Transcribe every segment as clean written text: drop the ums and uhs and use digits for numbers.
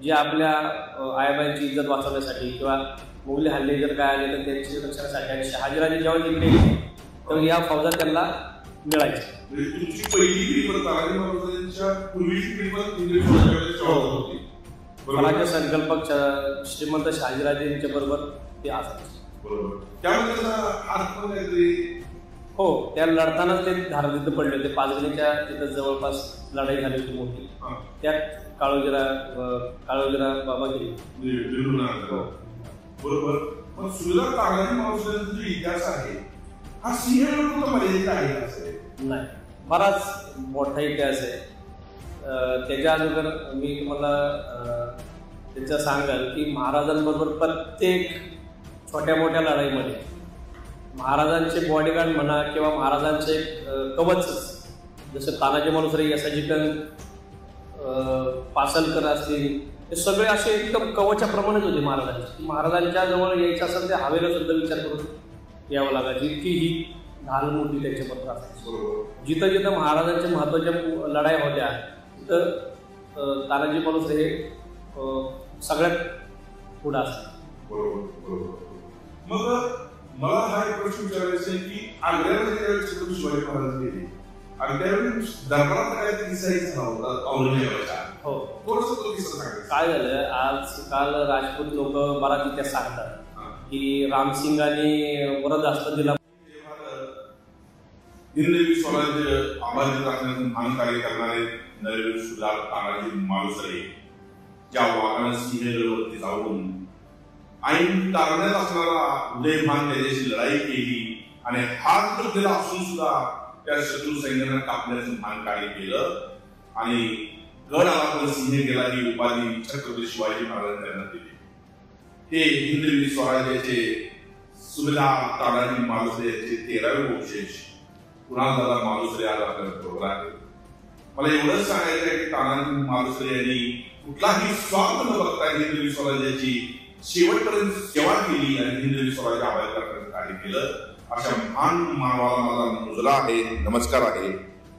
जे आपल्या आईबाईंची इज्जत वाचवण्यासाठी किंवा मुघली हल्ले जर काय आले तर त्यांची रक्षणासाठी आणि शहाजीराजे जेव्हा जिंकले तेव्हा या फौजा त्यांना मिळायच्या. तुमची पहिली पिढी पण तानाजी महाराजांच्या पूर्वीची पिढी पण इंग्रज स्वराज्यामध्ये होती. स्वराज्य संकल्पक श्रीमंत शहाजीराजेंच्या बरोबर ते असायचे. बरोबर. त्यामध्ये आत्महत्या हो, त्या लढतानाच ते धारतिथं पडले होते. पाचगणीच्या तिथं जवळपास लढाई झाली होती मोठी. त्यात काळोजीरा बाबा गेले. बरोबर. पण सुभेदार तानाजी मालुसरेंचा जो इतिहास आहे हा सिंहगड मर्यादित आहे असं नाही, बराच मोठा इतिहास आहे. त्याच्या अगोदर मी तुम्हाला त्याचं सांगाल की महाराजांबरोबर प्रत्येक छोट्या मोठ्या लढाईमध्ये महाराजांचे बॉडीगार्ड म्हणा किंवा महाराजांचे कवच जसं तानाजी मालुसरे, यसाजीकन, पासलकर असतील, हे सगळे असे एकदम कवचाप्रमाणेच होते महाराजांचे. महाराजांच्या जवळ यायचं असेल ते हवेला सुद्धा विचार करून यावं लागायची, इतकी ही ढाल मोठी त्यांच्याबद्दल असायची. जिथं जिथं महाराजांच्या महत्वाच्या लढाई होत्या तिथं तानाजी मालुसरे हे सगळ्यात पुढं असतात. मग मला हा एक प्रश्न विचारायचा आहे की आग्र्यामध्ये ज्यावेळी छत्रपती शिवाजी महाराज गेले आणि त्यावेळी दरबारात काय किस्सा झाला होता औरंगजेबाचा. हो, थोडंसं तो किस्सा सांगायचा. काय झालं, आजकाल राजपूत लोक बराच इतिहास सांगतात की रामसिंग आणि वरदास्त दिला हिंदवी स्वराज्य अबाधित राखण्याचं भान कार्य करणारे नरवीर सुभेदार तानाजी मालुसरे ज्या वाघानं सिंहगडवरती जाऊन ऐन तारण्यात असणारा उदयमान त्याच्याशी लढाई केली आणि हात तुटलेला असून सुद्धा त्या शत्रू सैन्यानं कापण्याचं भान कार्य केलं आणि गड आला पण सिंह गेला ही उपाधी छत्रपती शिवाजी महाराजांनी त्यांना दिली. हे हिंदवी स्वराज्याचे सुभेदार तानाजी मालुसरे यांचे 13वे वंशज कुणालदादा मालुसरे आज आपल्या बरोबर आहे. मला एवढंच सांगायचं आहे की तानाजी मालुसरे यांनी कुठलाही स्वार्थ न बघता हिंदवी स्वराज्याची शेवटपर्यंत सेवा केली आणि हिंदवी स्वराज्य अबाधित करण्याचं कार्य केलं. अशा महान मानवाला माझा मुजरा आहे, नमस्कार आहे.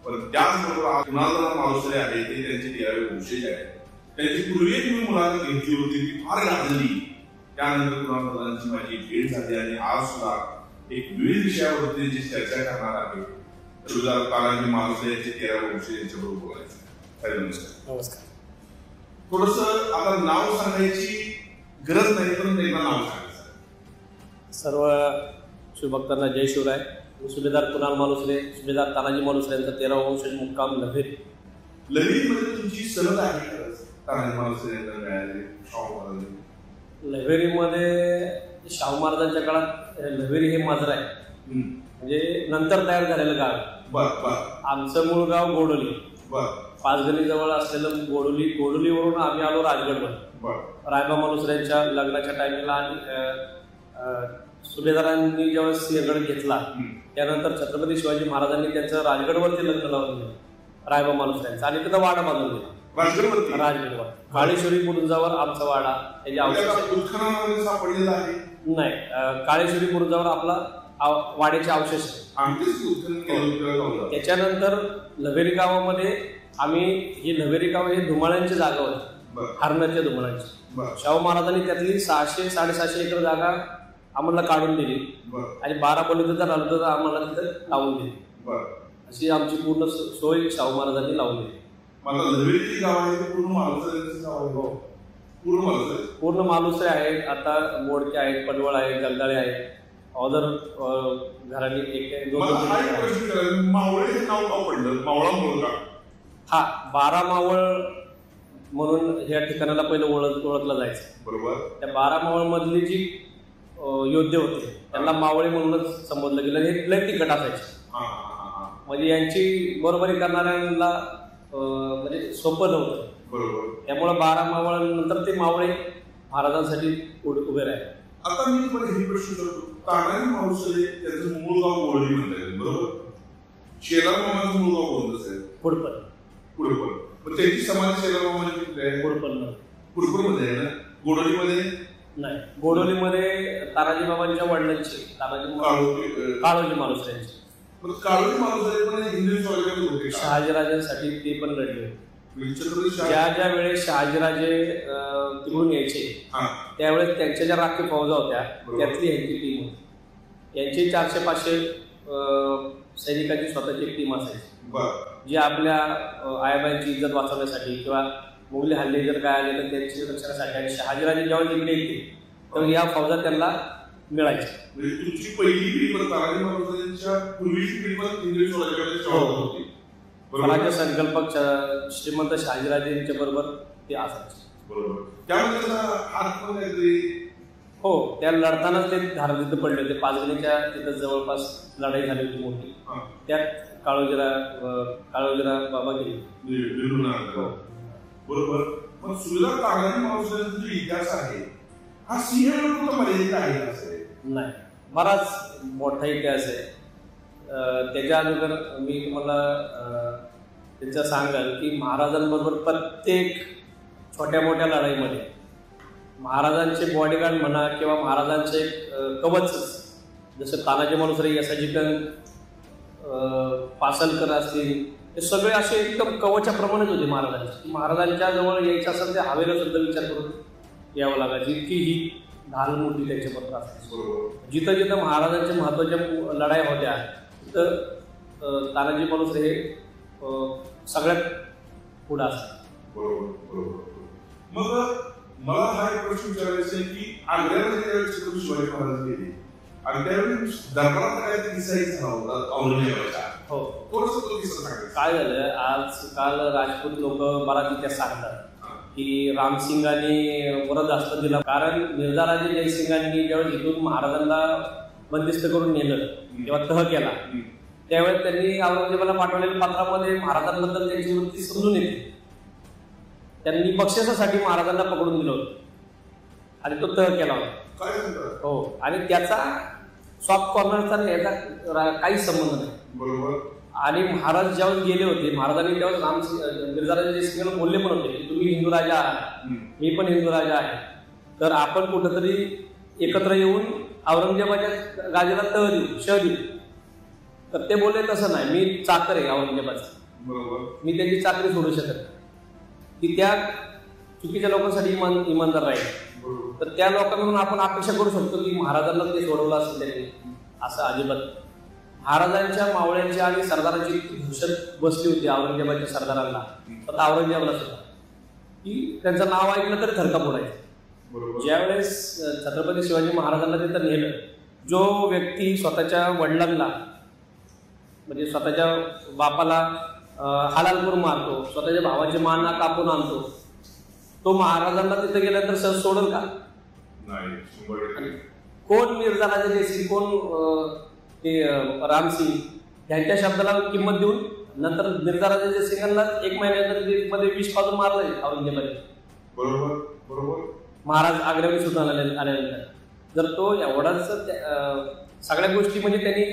पण त्याचबरोबर कुणालदादा मालुसरे आहे ते त्यांचे 13वे वंशज आहेत. त्यांची पूर्वी मी मुलाखत घेतली होती ती फार गाजली. त्यानंतर कुणालदादांची माझी भेट झाली आणि आज सुद्धा एक विविध विषयावरती जी चर्चा करणार आहे सुभेदार तानाजी मालुसरे यांचे 13वे वंशज यांच्याबरोबर बोलायचं. नमस्कार. नमस्कार. थोडस आता नाव सांगायची गरज नाही पण एकदा नाव सांगायचं. सर्व शिवभक्तांना जय शिवराय. सुभेदार कुणाल मालुसरे, सुभेदार तानाजी मालुसरे यांचा 13वा वंशज, मुक्काम लव्हेरी. लव्हेरीमध्ये तुमची सहल आहे तानाजी मालुसरे यांना मिळाली शाहू महाराज. लव्हेरीमध्ये शाहू महाराजांच्या काळात लव्हेरी हे माजरा आहे, म्हणजे नंतर तयार झालेलं गाव. आमचं मूळ गाव गोडोली, पाचगणी जवळ असलेलं गोडोलीवरून आम्ही आलो राजगडवर. रायबा मालुसरेंच्या लग्नाच्या टायमिंगला आणि सुभेदारांनी जेव्हा सिंहगड घेतला त्यानंतर छत्रपती शिवाजी महाराजांनी त्यांचं राजगडवरती लग्न लावून दिलं रायबा मालुसरेंचं आणि तिथं वाडा बांधून दिला राजगडवर. काळेश्वरी बुरुजावर आमचा वाडा नाही, काळेश्वरी बुरुजावर आपला वाड्याचे अवशेष. त्याच्यानंतर लव्हेरी गावामध्ये आम्ही ही लव्हेरी गाव हे धुमाळ्यांची जागा होती, हरणाच्या धुमाळ्यांची. शाहू महाराजांनी त्यातली 600-750 एकर जागा आम्हाला काढून दिली आणि 12 बलुतेदार आलो तर आम्हाला तिथं लावून दिली. अशी आमची पूर्ण सोय शाहू महाराजांनी लावून दिली. पूर्ण मालुसरे आहेत, आता मोडके आहेत, पडवळ आहेत, जगदाळे आहेत, ऑदर घरांनी एक हा 12 मावळ म्हणून ह्या ठिकाणाला पहिलं ओळखलं जायचं. बरोबर. त्या 12 मावळ मधली जी योद्धे होते त्यांना मावळे म्हणूनच संबोधलं गेलं. हे लय तिकट असायचे, म्हणजे यांची बरोबरी करणाऱ्यांना म्हणजे सोपं नव्हतं. बरोबर. त्यामुळे 12 मावळ नंतर ते मावळे महाराजांसाठी उभे राहिले. आता मी तुम्हाला हे प्रश्न करतो, तानाजी मालुसरे त्यांचं मूळ गाव गोडोली म्हणतात बरोबर. शेलार मामाचं मूळ गाव कोणतं साहेब? पुडपण. पण त्यांची समाधी शेलार मामाची पुडपणमध्ये आहे ना, गोडोलीमध्ये नाही. गोडोलीमध्ये तानाजी बाबांच्या वडिलांची काळोजी मालुसरे यांची. काळोजी मालुसरे पण हिंदवी स्वराज्यात होते, शहाजीराजांसाठी ते पण लढले. ज्या ज्या वेळेस शहाजीराजे तिकडून यायचे त्यावेळेस त्यांच्या ज्या राखीव फौजा होत्या त्यातली यांची टीम होती. यांची 400-500 सैनिकांची स्वतःची एक टीम असायची जी आपल्या आयाबाईंची इज्जत वाचवण्यासाठी किंवा मुघली हल्ले जर काय आले तर त्यांची रक्षणासाठी आणि शहाजीराजे जेव्हा तिकडे येते तर या फौजा त्यांना मिळायच्या. तुमची पहिली पिढी तानाजी महाराजांच्या पूर्वीची पिढी पण इंग्रज स्वराज्यामध्ये होती. स्वराज्य संकल्पक श्रीमंत शहाजीराजे यांच्या बरोबर ते असायचे. बरोबर. त्यामध्ये हात पण काहीतरी हो त्या लढतानाच ते धारतिथं पडले होते. पाचगणीच्या तिथं जवळपास लढाई झाली होती मोठी. त्यात काळोजीरा बाबा गेले. बरोबर. मग सुभेदार तानाजी महाराजांचा जो इतिहास आहे हा सिंहगड मर्यादित आहे असं नाही, बराच मोठा इतिहास आहे. त्याच्या अगोदर मी तुम्हाला त्यांचं सांगाल की महाराजांबरोबर प्रत्येक छोट्या मोठ्या लढाईमध्ये महाराजांचे बॉडीगार्ड म्हणा किंवा महाराजांचे कवच जसं तानाजी मालुसरे, यसाजी कंक, पासलकर असतील हे सगळे असे एकदम कवचाप्रमाणेच होते महाराजांचे. महाराजांच्या जवळ यायचं असेल ते हवेला सुद्धा विचार करून यावं लागायचं इतकी ही ढाल मोठी त्यांच्याबरोबर असायची. जिथं जिथं महाराजांच्या महत्वाच्या लढाई होत्या तिथं तानाजी मालुसरे हे सगळ्यात पुढे असतात. मग मला हा एक प्रश्न विचारायचा आहे की आग्र्यामध्ये ज्यावेळी छत्रपती शिवाजी महाराज गेले आणि त्यावेळी दरबारात काय किस्सा झाला होता औरंगजेबाचा. हो, थोडंसं तो किस्सा सांगायचा. काय झालं आजकाल राजपूत लोक बराच इतिहास सांगतात की रामसिंगांनी वरद हस्त दिला कारण मिर्झाराजे जयसिंगांनी ज्यावेळेस इथून महाराजांना बंदिस्त करून नेलं तेव्हा तह केला त्यावेळेस त्यांनी औरंगजेबाला पाठवलेल्या पत्रामध्ये महाराजांबद्दल त्यांची वृत्ती समजून येते. त्यांनी बक्षिसासाठी महाराजांना पकडून दिलं होतं आणि तो तह केला होता. हो, आणि त्याचा सॉफ्ट कॉर्नरचा याचा काहीच संबंध नाही. बरोबर. आणि महाराज ज्यावेळेस गेले होते महाराजांनी त्यावेळेस मिर्झाराजे जयसिंगांना बोलले पण होते की तुम्ही हिंदू राजा आहात, मी पण हिंदू राजा आहे, तर आपण कुठंतरी एकत्र येऊन औरंगजेबाच्या गादीला तह देऊ, शह देऊ. तर ते बोलले तसं नाही, मी चाकर आहे औरंगजेबाचा, मी त्यांची चाकरी सोडू शकत की त्या चुकीच्या लोकांसाठी इमानदार राहील. तर त्या लोकांकडून आपण अपेक्षा करू शकतो की महाराजांना ते सोडवलं असेल त्यांनी, असं अजिबात. महाराजांच्या मावळ्यांची आणि सरदारांची दहशत बसली होती औरंगजेबाच्या सरदारांना, स्वतः औरंगजेबाला सुद्धा, की त्यांचं नाव ऐकलं तर थरकाप उडायचं. ज्यावेळेस छत्रपती शिवाजी महाराजांना तिथं नेलं, जो व्यक्ती स्वतःच्या वडिलांना म्हणजे स्वतःच्या बापाला हालालपूर मारतो, स्वतःच्या भावाची माना कापून आणतो, तो महाराजांना तिथे गेल्यानंतर सहज सोडल का? कोण मिर्झाराजे जयसिंग, कोण ते रामसिंग यांच्या शब्दाला किंमत देऊन नंतर मिर्झाराजे जयसिंगांना 1 महिन्यानंतर विष पाजून मारलंय औरंगजेबाने. बरोबर बरोबर. महाराज आग्र्यावर सुद्धा आल्यानंतर जर तो एवढाच सगळ्या गोष्टी म्हणजे त्यांनी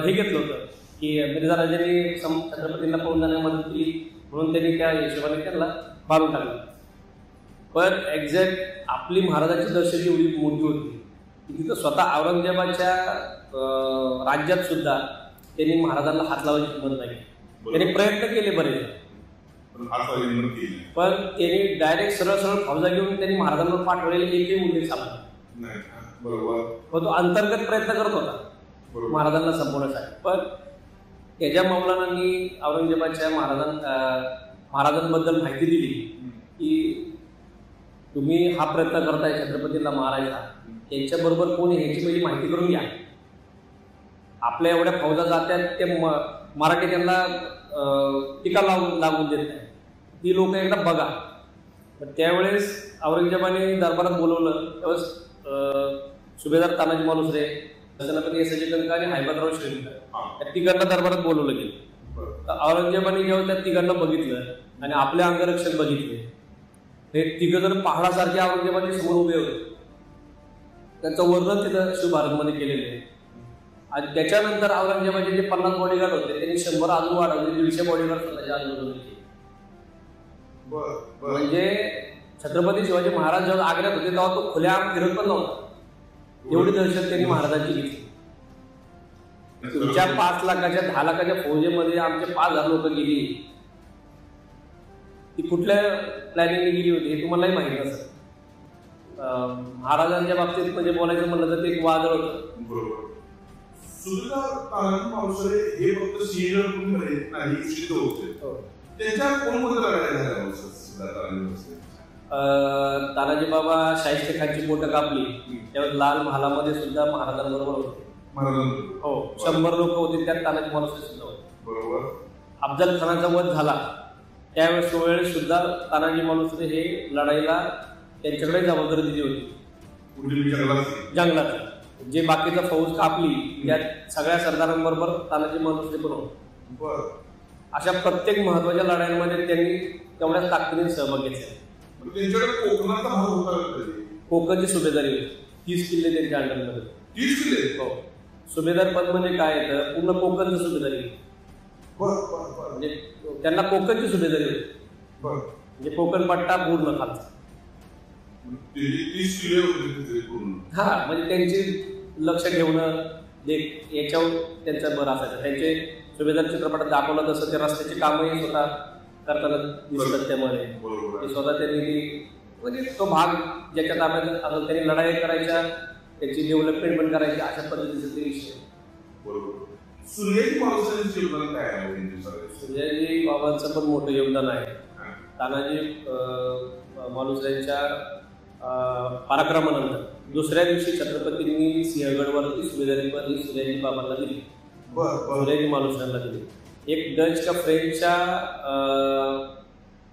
हे घेतलं होतं की मिर्झाराजांनी छत्रपतींना पळून जाण्यास मदत केली म्हणून त्यांनी त्या हिशोबाने त्यांना मारून टाकलं. पण एक्झॅक्ट आपली महाराजांची दहशत एवढी मोठी होती की तिथं स्वतः औरंगजेबाच्या राज्यात सुद्धा त्यांनी महाराजांना हात लावायची हिंमत नाही. त्यांनी प्रयत्न केले बरेच, पण त्यांनी डायरेक्ट सरळ सरळ फौजा घेऊन त्यांनी महाराजांवर पाठवलेले एकही उल्लेख सापडला. पण तो अंतर्गत प्रयत्न करत होता महाराजांना संपवण्यासाठी. पण त्याच्या मौलानांनी औरंगजेबाच्या महाराजांबद्दल माहिती दिली की तुम्ही हा प्रयत्न करताय छत्रपतींना मारायचा, त्यांच्याबरोबर कोण ह्याची पहिली माहिती करून घ्या. आपल्या एवढ्या फौजा जात्यात ते मराठी त्यांना टीका लागून देत नाही, ती लोक एकदा बघा. त्यावेळेस औरंगजेबाने दरबारात बोलवलं. त्यावेळेस सुभेदार तानाजी मालुसरे, सेनापती यसाजी कंक आणि हैबतराव श्रींकर त्या तिघांना दरबारात बोलवलं गेलं. तर औरंगजेबाने जेव्हा त्या तिघांना बघितलं आणि आपले अंगरक्षक बघितले, हे तिघं जर पहाडासारखे औरंगजेबाच्या समोर उभे होते. त्यांचं वर्णन तिथं शिवभारतमध्ये केलेलं आहे. आणि त्याच्यानंतर औरंगजेबाचे जे 50 बॉडीगार्ड होते त्यांनी 100 अजून वाढवले, 150 बॉडीगार्ड स्वतःच्या आजूबाजूला केले. म्हणजे छत्रपती शिवाजी महाराज जेव्हा आग्र्यात होते तेव्हा तो खुल्या फिरत पण नव्हता, एवढी दहशत त्यांनी महाराजांची घेतली. तुमच्या 5 लाखाच्या 10 लाखाच्या फौजेमध्ये आमचे 5000 लोक गेली ती कुठल्या प्लॅनिंगने गेली होती हे तुम्हालाही माहिती नसेल. महाराजांच्या बाबतीत म्हणजे बोलायचं म्हणलं तर ते एक वादळ होतं. बरोबर. सुधाकर तानाजी मालुसरे हे फक्त सिंहगड नाही सिद्ध होते. त्याच्या कोणकोणत्या लढाया झाल्या सुधाकर तानाजी मालुसरे? तानाजी बाबा शाहिस्ते खानची बोटं कापली त्यावेळेस लाल महालामध्ये सुद्धा महाराजांबरोबर होते. हो, 100 लोक होते, त्यात तानाजी मालुसरे सुद्धा होते. बरोबर. अफजल खानाचा वध झाला त्यावेळेस सुद्धा तानाजी मालुसरे हे लढाईला त्यांच्याकडे जबाबदारी दिली होती. जंगलात जे बाकीचा फौज कापली त्यात सगळ्या सरदारांबरोबर तानाजी मालुसरे पण होते. अशा प्रत्येक महत्वाच्या लढाईमध्ये त्यांनी तेवढ्याच ताकदीने सहभाग घेतला. कोकणाचा भाग होता. कोकणची सुभेदारी होती. 30 किल्ले त्यांच्या अंडरमध्ये. 30 किल्ले? हो. सुभेदार पद म्हणजे काय येतं, पूर्ण कोकणची सुभेदारी होती. म्हणजे त्यांना कोकणची सुभेदारी होती. म्हणजे कोकण पट्टा पूर्ण खालचा. हा, म्हणजे त्यांची लक्ष ठेवणं याच्यावर त्यांचा भर असायचा. त्यांचे सुभेदार चित्रपटात दाखवलं तसं ते रस्त्याची कामही स्वतः करताना दिसतात. त्यामध्ये ते स्वतः त्यांनी म्हणजे तो भाग ज्याच्या ताब्यात आता त्यांनी लढाई करायच्या, त्याची डेव्हलपमेंट पण करायची, अशा पद्धतीचे ते विषय. सुर्याजी मालुसरेंचे योगदान काय आहे? सुर्याजी बाबांचं पण मोठं योगदान आहे. तानाजी मालुसरेंच्या पराक्रमानंतर दुसऱ्या दिवशी छत्रपतींनी सिंहगडवरती सुभेदारी पद ही सुर्याजी बाबांना दिली. सुर्याजी मालुसरेंना दिली. एक डच का फ्रेंचच्या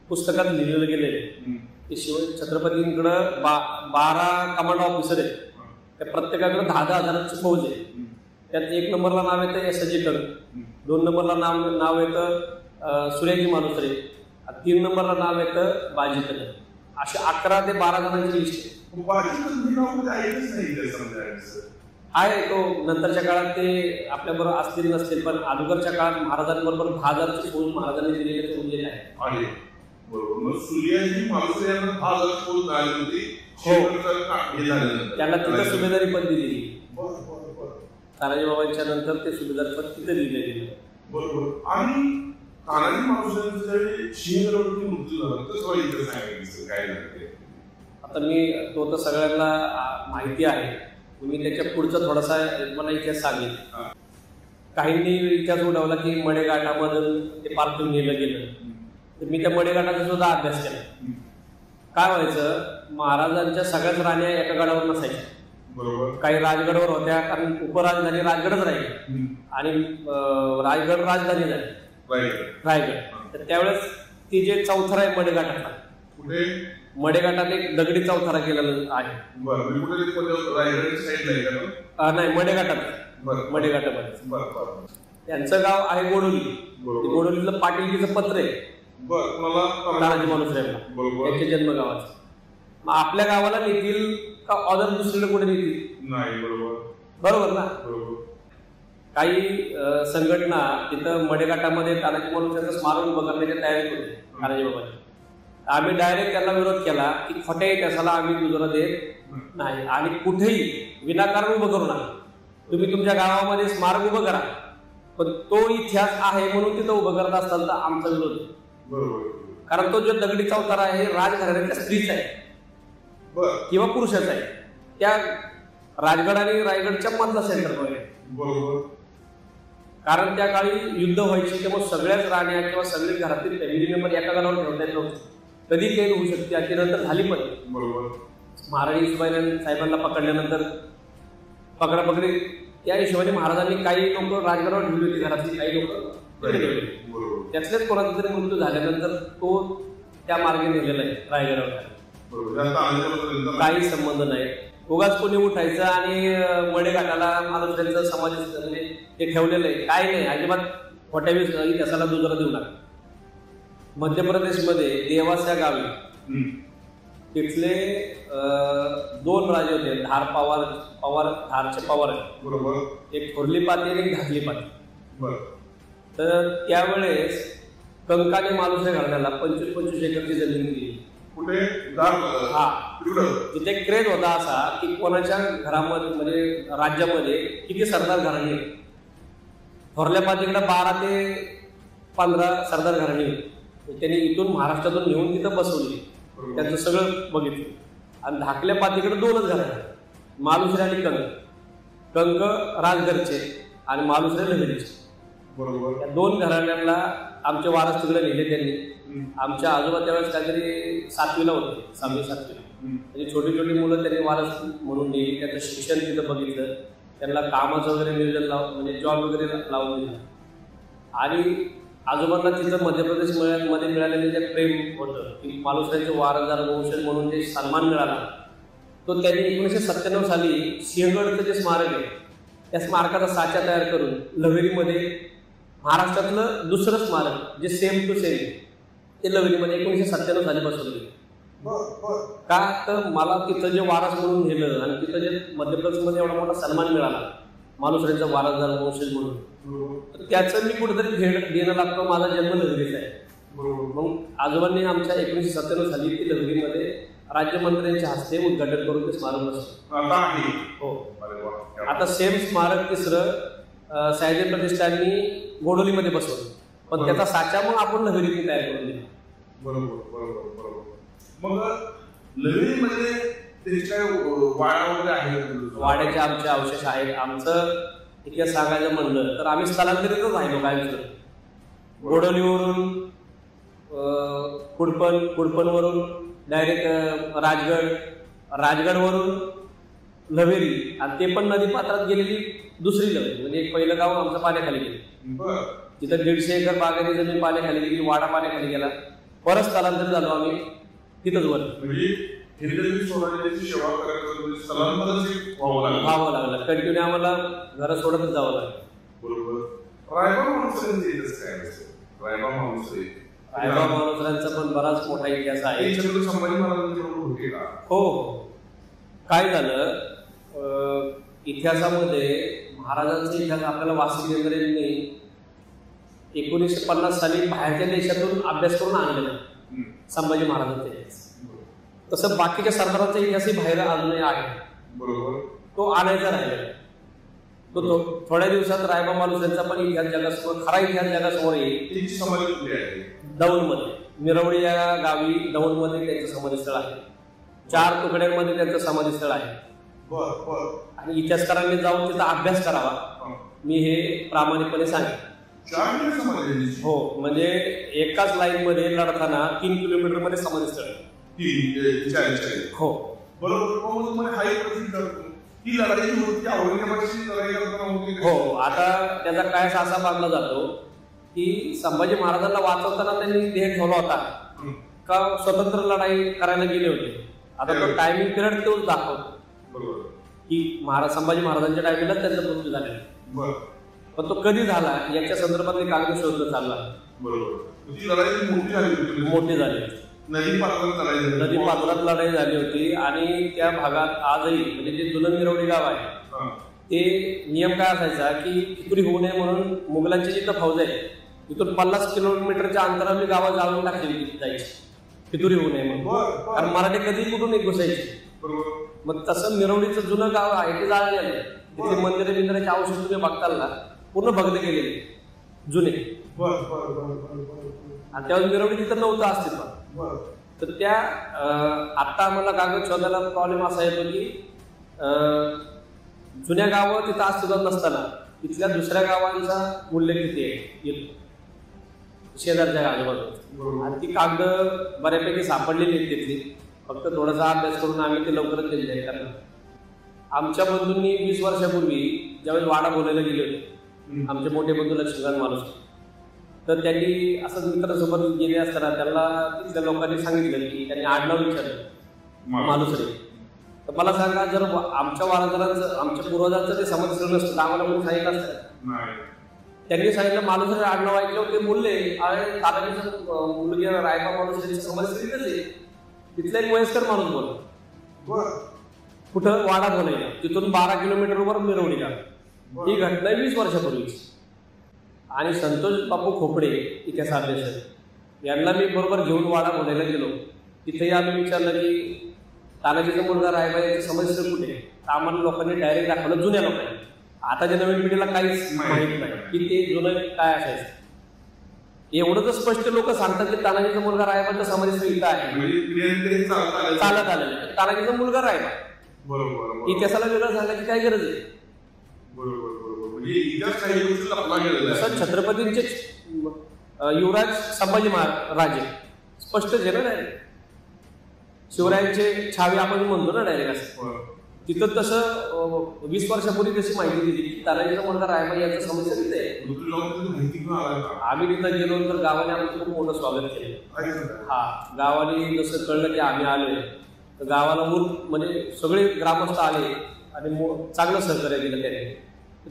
पुस्तकात लिहिलेलं गेलेलं आहे की छत्रपतींकडं 12 कमांड ऑफिसर आहेत. त्या प्रत्येकाकडे 10,000 हजारांची फौज आहे. त्यात 1 नंबरला नाव येतं एसजी कड, 2 नंबरला नाव येतं सुर्याजी मालुसरे, 3 नंबरला नाव येतं बाजी कदम. असे 11 ते 12 जणांची लिस्ट आहे. तो नंतरच्या काळात ते आपल्याबरोबर असतील नसतील, पण अगोदरच्या काळात महाराजांबरोबर 10,000ची फौज महाराजांनी दिलेली फौज आहे. बरोबर. सूर्याजी मालुसरे यांना 10,000 फौज मिळाली होती. त्यांना तिथं सुभेदारी पद दिली. तानाजी बाबांच्या नंतर ते सुभेदार पद तिथे दिले गेले. बरोबर. आणि तानाजी मालुसरेंचा ज्यावेळी सिंहगडवरती मृत्यू झाला तर इकडे सांगायचं काय झालं? आता मी तो तर सगळ्यांना माहिती आहे. मी त्याच्या पुढचा थोडासा मला इतिहास सांगेल. काहींनी इतिहास उडवला की मडेघाटामधून ते पालखून नेलं गेलं. तर मी त्या मडेघाटाचा सुद्धा अभ्यास केला. काय व्हायचं, महाराजांच्या सगळ्याच राण्या एका गडावर नसायच्या. बरोबर. काही राजगडवर होत्या, कारण उपराजधानी राजगडच राहिली आणि रायगड राजधानी झाली रायगड. तर त्यावेळेस ती जे चौथरा आहे मडेघाटाचा, मडेघाटात एक दगडी चौथरा केलेला आहे. नाही, मडेघाटामध्ये. त्यांचं गाव आहे गोडोली. गोडोलीचं पाटीलकीचं पत्र आहे तानाजी मालुसरेंना, त्यांच्या जन्मगावाचं. मग आपल्या गावाला नेतील का ऑदर दुसरीकडे कुठे नेतील? नाही. बरोबर ना. काही संघटना तिथं मडेघाटामध्ये तानाजी मालुसरेंचं स्मारक उभं करण्याची तयारी होती तानाजी बाबांची. आम्ही डायरेक्ट त्यांना विरोध केला की खोट्या इतिहासाला आम्ही दुजोरा देत नाही आणि कुठेही विनाकारण उभं करू नका. तुम्ही तुमच्या गावामध्ये स्मारक उभं करा, पण तो इतिहास आहे म्हणून तिथं उभं करत असताना तर आमचा विरोध. बरोबर. कारण तो जो दगडी चौथरा आहे राजघराण्याच्या स्त्रीचा आहे किंवा पुरुषाचा आहे. त्या राजगड आणि रायगडच्या मधला सेंटर आहे. बरोबर. कारण त्या काळी युद्ध व्हायची तेव्हा सगळ्याच राण्या किंवा सगळे घरातील फॅमिली मेंबर एका गडावर ठेवता येत नव्हते. कधी काही होऊ शकते आणि नंतर झाली पण. बरोबर. महाराणी हिशोबाई साहेबांना पकडल्यानंतर पकडापकडी त्या हिशोबाने महाराजांनी काही लोक राजगडावर ठेवली होती, घरातली काही लोक ठेवली. त्यातलेच कोणाचा तरी मृत्यू झाल्यानंतर तो त्या मार्गे नेलेला आहे रायगडावर. काही संबंध नाही. उगाच कोणी उठायचं आणि मडेघाटाला मालुसरेंचं समाज ते ठेवलेलं आहे, काय नाही. अजिबात खोट्या इतिहासाला दुजोरा देऊ नका. मध्य प्रदेशमध्ये देवास या गावी तिथले 2 राजे होते. धारचे पवार आहेत. एक थोरली पाटी आणि एक धाकली पाटी. तर त्यावेळेस कंकाने मालुसरे घराण्याला 25-25 एकरची जमीन दिली. कुठे? तिथे क्रेज होता असा की कोणाच्या घरामध्ये म्हणजे राज्यामध्ये किती सरदार घराणी आहेत. थोरल्या पाटीकडे 12 ते 15 सरदार घराणी होती. त्यांनी इथून महाराष्ट्रातून नेऊन तिथं बसवली, त्यांचं सगळं बघितलं. आणि धाकल्या पातीकडे 2च घरं आहेत, मालुसरे आणि कंक राजगडचे आणि मालुसरे लहरीचे. बरोबर. या 2 घराण्यांना आमचे वारस तिकडे नेले त्यांनी. आमच्या आजोबा त्यावेळेस काहीतरी 7वीला होते, 6वी 7वीला. म्हणजे छोटी छोटी मुलं त्यांनी वारस म्हणून नेली, त्यांचं शिक्षण तिथं बघितलं, त्यांना कामाचं वगैरे नियोजन म्हणजे जॉब वगैरे लावून दिला. आणि आजोबांना तिथं मध्य प्रदेश मध्ये मिळालेलं जे प्रेम होतं की मालुसऱ्यांचे वारसदार वंशज म्हणून जे सन्मान मिळाला, तो त्यांनी 1997 साली सिंहगडचं जे स्मारक आहे त्या स्मारकाचा साचा तयार करून लव्हेरीमध्ये महाराष्ट्रातलं दुसरं स्मारक जे सेम टू सेम ते लव्हेरीमध्ये 1997 साली बसवलं. का तर मला तिथं जे वारस म्हणून नेलं आणि तिथं जे मध्य प्रदेशमध्ये एवढा मोठा सन्मान मिळाला मालुसऱ्यांचा वारसदार वंशज म्हणून, तर त्याचं मी कुठेतरी भेट देणं लागतो. माझा जन्म लहरीचा आहे. मग आजोबांनी आमच्या 1997 साली ती लहरीमध्ये राज्यमंत्र्यांच्या हस्ते उद्घाटन करून ते स्मारक बसवलं. हो, आता सेम स्मारक तिसरं सह्याद्री प्रतिष्ठाननी गोडोलीमध्ये बसवलं, पण त्याचा साचा मग आपण लहरीने तयार करून दिला. बरोबर. मग लहरीमध्ये वाडा वगैरे आहे? वाड्याचे आमचे अवशेष आहेत. आमचं इतिहास सांगायचं म्हणलं तर आम्ही स्थलांतरितच राहिलो काय गोडोलीवरून कुडपणवरून डायरेक्ट राजगडवरून लव्हेरी, आणि ते पण नदी पात्रात गेलेली दुसरी लव्हेरी. म्हणजे एक पहिलं गाव आमचं पाण्याखाली गेलं, तिथं 150 एकर बागायती जमीन पाण्याखाली गेली, वाडा पाण्याखाली गेला. परत स्थलांतरित झालो आम्ही तिथंच वर. व्हावं लागलं, कंटिन्यू आम्हाला घरं सोडतच जावं लागलं. रायबा मालुसऱ्यांचा पण बराच मोठा इतिहास आहे. हो, काय झालं इतिहासामध्ये महाराजांचा इतिहास आपल्याला वासी केंद्रेंनी 1950 साली बाहेरच्या देशातून अभ्यास करून आणलेला संभाजी महाराजांचा इतिहास. तसं बाकीच्या सरदारांचा इतिहासही बाहेर अजूनही आहे. बरोबर. तो आणायचा राहिलेला. तो थोड्या दिवसात रायबा मालुसऱ्यांचा पण इतिहास जगासमोर, खरा इतिहास जगासमोर येईल. दौंडमध्ये मिरवडी या गावी दौंडमध्ये त्यांचं समाधीस्थळ आहे. 4 तुकड्यांमध्ये त्यांचं समाधीस्थळ आहे. आणि इतिहासकारांनी जाऊन तिथं अभ्यास करावा, मी हे प्रामाणिकपणे सांगेन. हो, म्हणजे एकाच लाईन मध्ये लढताना 3 किलोमीटर मध्ये समाधीस्थळ आहे. हो हो. आता त्याचा काय असा बांधला जातो की संभाजी महाराजांना वाचवताना त्यांनी देह ठेवला होता का स्वतंत्र लढाई करायला गेले होते. आता तो टायमिंग पिरियड तोच दाखवतो की संभाजी महाराजांच्या टायमिंगला त्यांचा मृत्यू झालेला, पण तो कधी झाला याच्या संदर्भातले कागद शोधलं चालला. मोठी झाली, नदी पात्रात लढाई झाली होती. आणि त्या भागात आजही म्हणजे जे जुलन मिरवडी गाव आहे ते नियम काय असायचा की फितुरी होऊ नये म्हणून मुघलांची जिथं फौज आहे तिथून 50 किलोमीटरच्या अंतरावर गावात जाळून टाकली जायची, फितुरी होऊ नये म्हणून, कारण मराठी कधी कुठून एक घुसायची. मग तसं मिरवडीचं जुनं गाव आहे ते जाळलेलं आहे. तिथे मंदिराचे अवशेष तुम्ही बघताल ना पूर्ण भगदे गेलेले जुने. आणि त्यावेळेस मिरवडी तिथं नव्हतं अस्तित्वात. तर त्या आता आम्हाला कागद शोधायला प्रॉब्लेम असा येतो की जुन्या गावं तिथं अस्तित्वात नसताना तिथल्या दुसऱ्या गावांचा मूल्य किती आहे शेजारच्या आजूबाजूला, आणि ती कागद बऱ्यापैकी सापडलेली आहेत तिथली. फक्त थोडासा अभ्यास करून आम्ही ते लवकरच केलेले आहे. कारण आमच्या बंधूंनी 20 वर्षापूर्वी ज्यावेळेस वाडा बोलायला गेले होते आमचे मोठे बंधू लक्ष्मीकांत मालुसरे, तर त्यांनी असं मित्रासोबत गेले असताना त्यांना तिथल्या लोकांनी सांगितलं की त्यांनी आडनाव विचारलं मालुसरे. तर मला सांगा, जर आमच्या वारसदारांचं आमच्या पूर्वजांचं ते समजलं नसतं आम्हाला कोणी सांगितलं असतं. त्यांनी सांगितलं मालुसरे आडनाव ऐकलं, ते बोलले अरे तानाजीचं मुलगी रायबा मालुसरे समजलं आहे. तिथला एक वयस्कर माणूस बोलला, कुठं वाडा बोलायला, तिथून 12 किलोमीटरवर मिरवडी गाव. ही घटना 20 वर्षापूर्वीची. आणि संतोष बापू खोपडे इतिहास अभ्यासक यांना मी बरोबर घेऊन वाडा बोलायला गेलो. तिथेही आम्ही विचारलं की तानाजीचा मुलगा रायबा याचं समजलं कुठे. आम्हाला लोकांनी डायरेक्ट दाखवलं जुन्या लोकांनी. आताच्या नवीन पिढीला काहीच माहित नाही की ते जुनं काय असायचं. एवढं तर स्पष्ट लोक सांगतात की तानाजीचा मुलगा रायबाचा समाधी संहिता आहे, म्हणजे चालत आलेलं. तानाजीचा मुलगा रायबा, बरोबर. इतिहासाला वेगळं सांगायची काय गरज आहे? बरोबर. म्हणजे इतिहास काही गोष्टी लपला गेलेला आहे. जसं छत्रपतींचे युवराज संभाजी राजे स्पष्टच आहे ना डायरेक्ट. शिवरायांचे छावे आपण म्हणतो ना डायरेक्ट असं. तिथं तसं 20 वर्षापूर्वी तशी माहिती दिली की तानाजीचा मुलगा रायबा याचं समस्या तिथे आहे. आम्ही तिथं गेलो तर गावाने आमचं खूप मोठं स्वागत केलं. हा, गावाने जसं कळलं की आम्ही आलोय तर गावाला म्हणजे सगळे ग्रामस्थ आले आणि चांगलं सहकार्य केलं त्याने.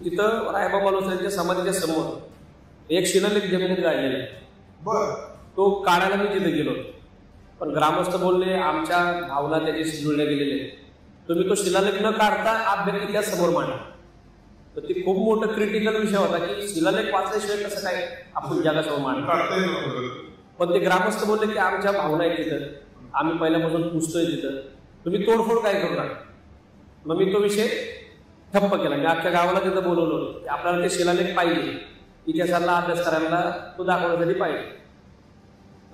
तिथं रायबा मालुसरेंच्या समाधीच्या समोर एक शिलालेख जमिनीत गाडलेला आहे. तो काढायला मी तिथे गेलो, पण ग्रामस्थ बोलले आमच्या भावना त्याच्याशी जुळल्या गेलेले, तुम्ही तो शिलालेख न काढता अभ्यास इतिहास समोर मांडा. तर ते खूप मोठं क्रिटिकल विषय होता की शिलालेख वाचल्याशिवाय कसं काय आपण जगासमोर मांडतो. पण ते ग्रामस्थ बोलले की आमच्या भावना आहेत तिथं, आम्ही पहिल्यापासून पुसतोय तिथं, तुम्ही तोडफोड काय करू नका. मग मी तो विषय ठप्प केला. मी अख्ख्या गावाला तिथं बोलवलं की आपल्याला ते शिलालेख पाहिजे, इतिहासाला अभ्यास करायला तो दाखवण्यासाठी पाहिजे.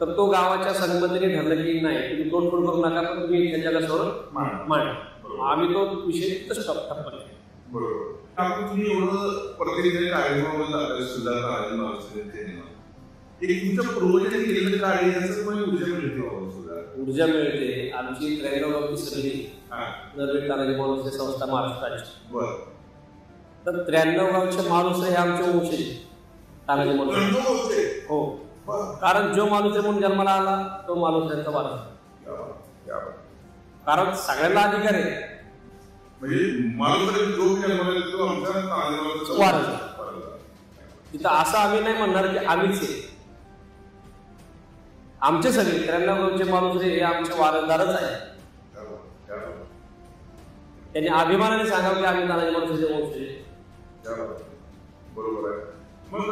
तर तो गावाच्या संगमतीने ठरलं की नाही, तुम्ही तोडफोड करू नका, पण तुम्ही इथे जगासमोर मांडा. आम्ही तो विषय ठप्प केला. बरोबर. आपण तुम्ही एवढं प्रतिनिधी कार्यक्रमामध्ये सुद्धा एक तुमच्या पूर्वजांनी केलेलं कार्य याचं पण ऊर्जा मिळते. आमची 93 गावची समिती नरवेड तानाजी मालुसरे संस्था महाराष्ट्राची. तर 93 गावचे मालुसरे हे आमचे वंशज तानाजी मालुसरे. हो, कारण जो मालुसरे म्हणून जन्माला आला तो मालुसऱ्यांचा वारसा. कारण सगळ्यांना अधिकार आहे, वारसा. तिथं असं आम्ही नाही म्हणणार की आम्हीच आहे. आमचे सगळे 93 गावचे मालुसरे हे आमचे वारसदारच आहे. त्यांनी अभिमानाने सांगावं की आम्ही तानाजी मालुसरेचे वंशज आहे. बरोबर आहे. मग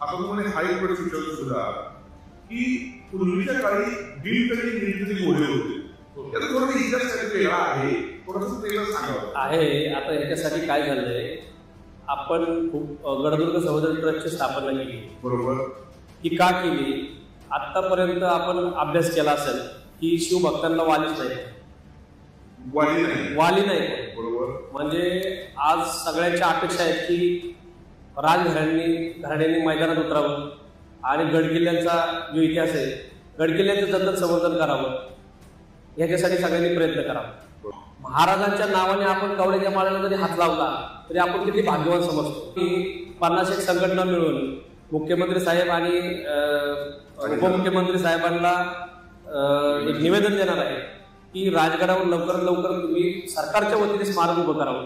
आपण म्हणे हा एक प्रश्न विचारतो सुद्धा की पूर्वीच्या काळी भीमकडे निर्मिती घोडे होते. त्याचा थोडा इतिहास वेगळा आहे, थोडंसं वेगळं सांगावं आहे. आता ह्याच्यासाठी काय झालंय, आपण खूप गडदुर्ग संवर्धन ट्रस्टची स्थापना केली. बरोबर. ही का केली? आतापर्यंत आपण अभ्यास केला असेल की शिवभक्तांना वालीच नाही, वाली नाही. बरोबर. म्हणजे आज सगळ्यांच्या अपेक्षा आहेत की घराण्यांनी मैदानात उतरावं आणि गडकिल्ल्यांचा जो इतिहास आहे, गडकिल्ल्यांचं जतन संवर्धन करावं, ह्याच्यासाठी सगळ्यांनी प्रयत्न करावा. महाराजांच्या नावाने आपण कवड्याच्या माळ्याला जरी हात लावला तरी आपण किती भाग्यवान समजतो की 50 संघटना मिळून मुख्यमंत्री साहेब आणि उपमुख्यमंत्री साहेबांना एक निवेदन देणार आहे की राजगडावर लवकरात लवकर तुम्ही सरकारच्या वतीने स्मारक उभं करावं.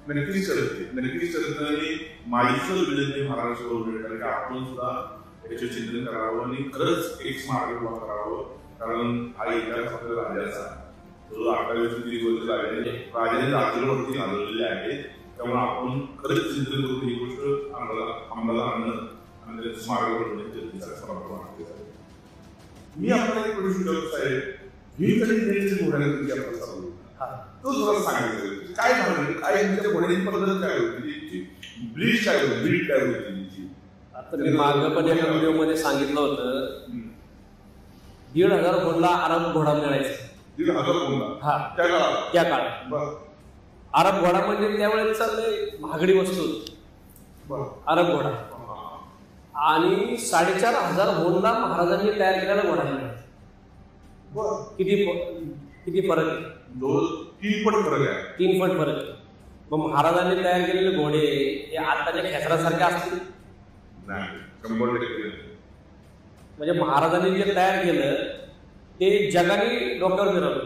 नक्कीच करत आणि माझी विनंती महाराष्ट्र आपण सुद्धा याचे चिंतन करावं आणि खरंच एक स्मारक उभा करावं. कारण हा इतिहास आपल्या राजाचा जो 28 वर्ष राजाने राजवरती घालवलेले आहे. त्यामुळे आपण खरंच चिंतन करून ही गोष्ट अंमलात आणणं आणि स्मारक बनवणे. मी आपल्याला एक प्रश्न विचारतो साहेब, भीमकडे घोड्याला तो जरा सांगितलं काय झालं, काय त्यांच्या घोड्याची पद्धत काय होती, ब्रीड काय होती. आता मी मागं पण एका व्हिडिओमध्ये सांगितलं होतं 1,500 घोडला अरब घोडा मिळायचा. 1,500 घोडा? हा, त्या काळात. अरब घोडा म्हणजे त्यावेळेस महागडी वस्तू होती अरब घोडा. आणि 4,500 घोडला महाराजांनी तयार केलेला घोडा मिळायचा. किती फरक आहे? 3 पट फरक आहे. 3 पट फरक आहे. मग महाराजांनी तयार केलेले घोडे हे आताच्या खेचरासारखे असतील? नाही, 100%. म्हणजे महाराजांनी जे तयार केलं ते जगाने डोक्यावर फिरवलं,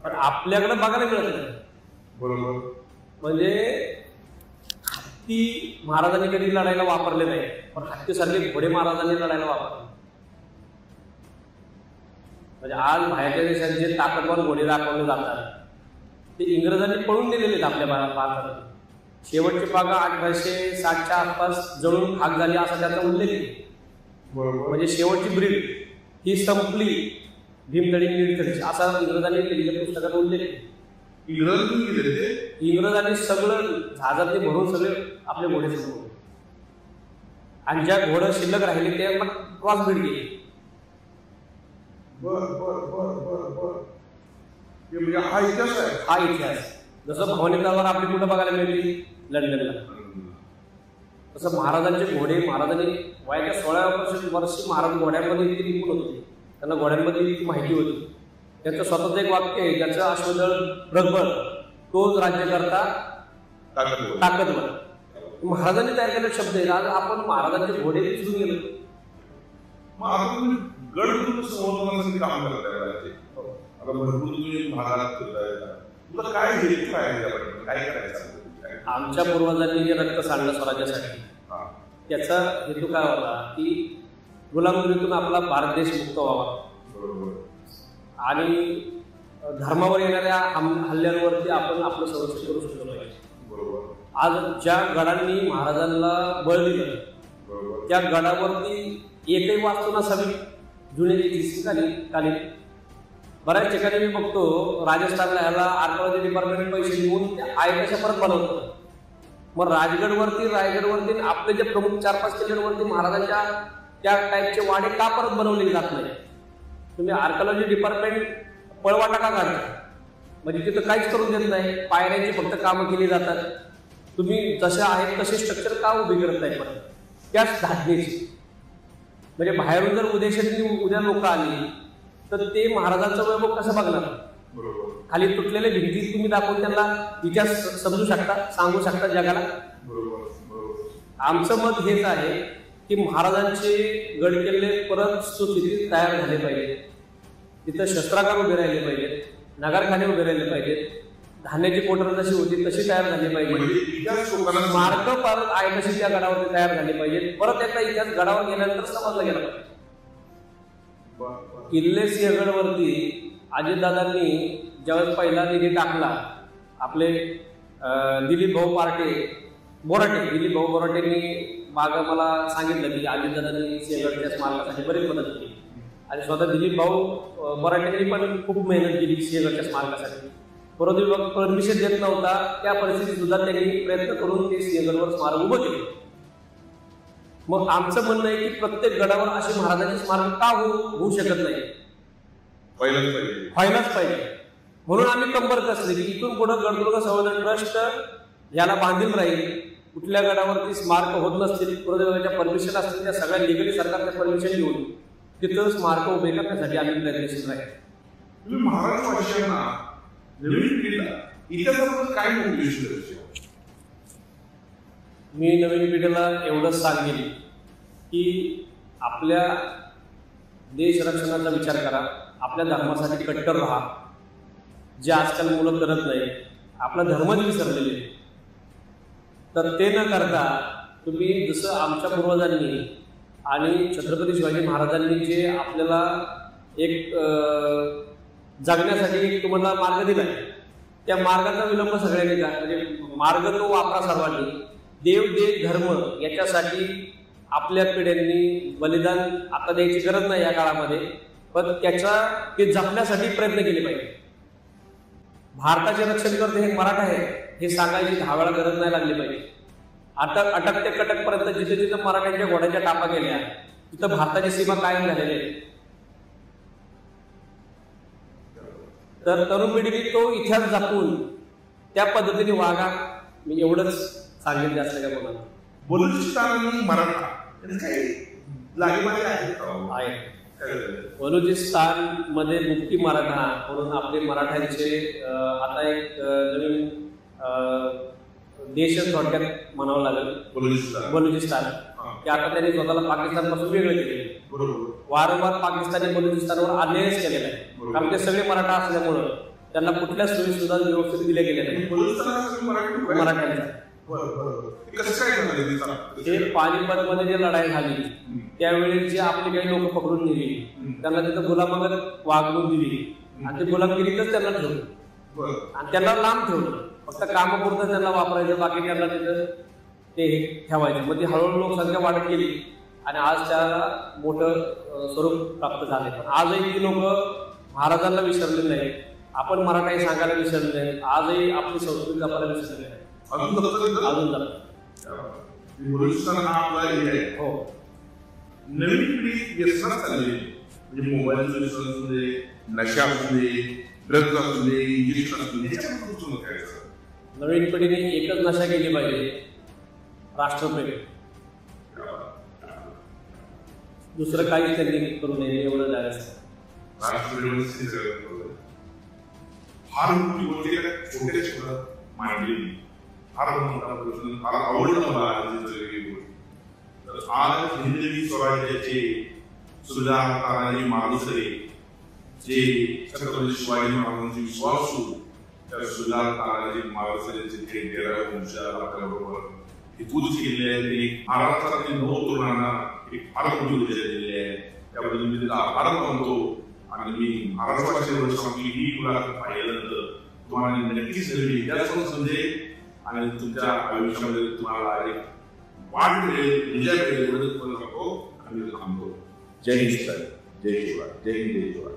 पण आपल्याकडे बघायला मिळत नाही. बरोबर. म्हणजे हत्ती महाराजांनी कधी लढायला वापरले नाही, पण हत्तीसारखे घोडे महाराजांनी लढायला वापरले. म्हणजे आज बाहेरच्या देशात जे ताकदवान घोडे दाखवले जातात ते इंग्रजांनी पळून दिलेले आपल्या भारतात. शेवटची पागा 1860च्या आसपास जळून खाक झाली असा त्याचा उल्लेख आहे. म्हणजे शेवटची ब्रीड ही संपली भीमथडी नीलकंठची असा इंग्रजांनी लिहिलेल्या पुस्तकात उल्लेख आहे. इंग्रजांनी सगळं जहाजात भरून सगळे आपले घोडे संपवले आणि ज्या घोडं शिल्लक राहिले ते मग क्रॉस ब्रीड केली. म्हणजे हा इतिहास आहे. हा इतिहास. जसं भवानी तलवार आपली कुठं बघायला मिळते? लंडनला. तसं महाराजांचे घोडे, महाराजांनी वयाच्या 16 वर्षी महाराज घोड्यांमध्ये इतके निपुण होते, त्यांना घोड्यांमध्ये इतकी माहिती होती. त्यांचं स्वतःचं एक वाक्य आहे, ज्याचं अश्वदळ प्रबळ तोच राज्यकर्ता ताकदवर. महाराजांनी तयार केलेले शब्द आहे. आज आपण महाराजांचे घोडे विसरून गेलो. गड संवर्धनासाठी काम करताय. आता भरपूर तुम्ही भागात फिरताय, तुला काय हेतू काय करायचं? आमच्या पूर्वजांनी जे रक्त सांडलं स्वराज्यासाठी, त्याचा हेतू काय होता की गुलामगिरीतून आपला भारत देश मुक्त व्हावा आणि धर्मावर येणाऱ्या हल्ल्यांवरती आपण आपलं संरक्षण करू शकलो पाहिजे. आज ज्या गडांनी महाराजांना बळ दिलं त्या गडावरती एकही वास्तू नसावी जुने कालीन. बऱ्याच ठिकाणी मी बघतो राजस्थानला ह्याला आर्किओलॉजी डिपार्टमेंट पैसे देऊन आहे कशा परत बनवतो. मग रायगडवरती आपले जे प्रमुख 4-5 किल्ल्यांवरती महाराजांच्या त्या टाईपचे वाडे का परत बनवले जात नाही? तुम्ही आर्किओलॉजी डिपार्टमेंट पळवाटा का काढता? म्हणजे तिथं काहीच करून देत नाही, पायऱ्यांची फक्त कामं केली जातात. तुम्ही जसे आहेत तसे स्ट्रक्चर का उभी करत नाही? पण त्याच धाटणीची म्हणजे बाहेरून जर उद्या लोक आली तर ते महाराजांचं वैभव कसं बघणार? खाली तुटलेले भिंती तुम्ही दाखवून त्यांना इतिहास समजू शकता, सांगू शकता जगाला. आमचं मत हेच आहे की महाराजांचे गड किल्ले परत सुस्थितीत तयार झाले पाहिजे. तिथं शस्त्रागार उभे राहिले पाहिजेत, नगरखाने उभे राहिले पाहिजेत, धान्याची कोटर जशी होती तशी तयार झाली पाहिजे, स्मारक परत आहे तशी त्या गडावरती तयार झाली पाहिजे. परत एकदा इतिहास गडावर गेल्यानंतर समजला गेला पाहिजे. किल्ले सिंहगडवरती अजितदादांनी ज्यावेळेस पहिला निधी टाकला, आपले दिलीप भाऊ बोराटेंनी मागं मला सांगितलं की अजितदादांनी सिंहगडच्या स्मारकासाठी बरीच मदत केली आणि स्वतः दिलीप भाऊ बोराटेंनी पण खूप मेहनत केली सिंहगडच्या स्मारकासाठी. परंतु परमिशन देत नव्हता, त्या परिस्थितीत सुद्धा त्यांनी प्रयत्न करून ते सिंहगडवर स्मारक उभं केले. मग आमचं म्हणणं आहे की प्रत्येक गडावर अशी महाराजांची स्मारक का होऊ शकत नाही? व्हायलाच पाहिजे. म्हणून आम्ही कंबर कसली की इथून पुढे गडदुर्ग संवर्धन ट्रस्ट याला बांधील राहील. कुठल्या गडावरती स्मारक होत नसतील, कुलदेवाच्या परमिशन असतील, त्या सगळ्या लिगली सरकारच्या परमिशन घेऊन तिथं स्मारक उभे करण्यासाठी आम्ही प्रयत्नशील राहील. महाराष्ट्राच्या नवीन पिढीला इतिहासाबद्दल काय मोटिवेशन? मी नवीन पिढीला एवढंच सांगेन की आपल्या देश रक्षणाचा विचार करा, आपल्या धर्मासाठी कट्टर राहा. जे आजकाल मुलं करत नाही, आपला धर्मच विसरलेले. तर ते न करता तुम्ही जसं आमच्या पूर्वजांनी आणि छत्रपती शिवाजी महाराजांनी जे आपल्याला एक जगण्यासाठी एक तुम्हाला मार्ग दिला, त्या मार्गाचा विलंब सगळ्यांनी करा. म्हणजे मार्ग तो वापरा सर्वांनी. देव देश धर्म याच्यासाठी आपल्या पिढ्यांनी बलिदान आता द्यायची गरज नाही या काळामध्ये, पण ते जपण्यासाठी प्रयत्न केले पाहिजे. भारताचे रक्षण करते हे मराठा आहे हे सांगायची 10 वेळा गरज नाही लागली पाहिजे. अटक ते कटक पर्यंत जिथे जिथे मराठ्यांच्या घोड्याच्या टापा गेल्या तिथं भारताची सीमा कायम झालेली आहे. तर तरुण पिढीने तो इतिहास जपून त्या पद्धतीने वागा. मी एवढंच सांगेन, जास्त काय बोला. बलुचिस्तान आणि मराठा आहे. बलुचिस्तान मध्ये मुक्ती मराठा म्हणून आपले मराठ्यांचे आता एक नवीन देशच थोडक्यात म्हणावं लागेल बलुचिस्तान, की आता त्यांनी स्वतःला पाकिस्तानपासून वेगळं केले. वारंवार पाकिस्तानने बलुचिस्तानवर अन्यायच केलेला आहे, कारण ते सगळे मराठा असल्यामुळं त्यांना कुठल्या सोयी सुद्धा व्यवस्थित दिल्या गेल्या नाही. मराठ्यांचा हे पानिपत मध्ये जे लढाई झाली त्यावेळी जे आपली काही लोक पकडून नेली, त्यांना तिथं गुलामागत वागणूक दिली आणि ते गुलामगिरीतच त्यांना ठेवलं आणि त्यांना लांब ठेवलं. फक्त कामापुरतं त्यांना वापरायचं, बाकी त्यांना तिथं ते ठेवायचं. मग ती हळूहळू लोकसंख्या वाढत गेली आणि आज त्याला मोठं स्वरूप प्राप्त झाले. पण आजही ती लोक महाराजांना विसरले नाही, आपण मराठाही सांगायला विसरले नाही, आजही आपली संस्कृती जपायला विसरले नाही, अजून जातात. बलुचिस्तान हा आपला एरिया आहे. हो. नवीन पिढी व्यसनात चाललेली आहे. म्हणजे मोबाईलचं व्यसन असू दे, नशा असू दे, ड्रग्ज असू दे, इंजेक्शन असू दे, ह्याच्यामध्ये तुमचं मत काय आहे, सर? नवीन पिढीने एकच नशा केली पाहिजे, राष्ट्रप्रेम. दुसरं काहीच त्यांनी करू नये एवढं जायचं. राष्ट्रप्रेम फार मोठी गोष्टी छोट्या छोट्या मांडली, फार मोठा प्रश्न, फार आवडला मला. तर आज हिंदवी स्वराज्याचे सुधार करणारी माणुसरे, जे छत्रपती शिवाजी महाराजांचे विश्वासू, त्या सुधार करणारी माणुसऱ्यांचे ते 13 वंशाला आपल्याबरोबर हे पूज केलेले आहे. ते महाराष्ट्रातील 9 तरुणांना एक फार मोठी ऊर्जा दिलेली आहे. त्याबद्दल मी तिला आभार मानतो. आणि मी महाराष्ट्राच्या सांगतो ही मुलाखत पाहिल्यानंतर तुम्हाला नक्कीच नवी इतिहास समजेल आणि तुमच्या आयुष्यामध्ये तुम्हाला एक वाट मिळेल, विजय मिळेल एवढं तुम्हाला सांगतो. आम्ही थांबतो. जय हिंद सर, जय शिवराय, जय हिंद, जय शिवराय.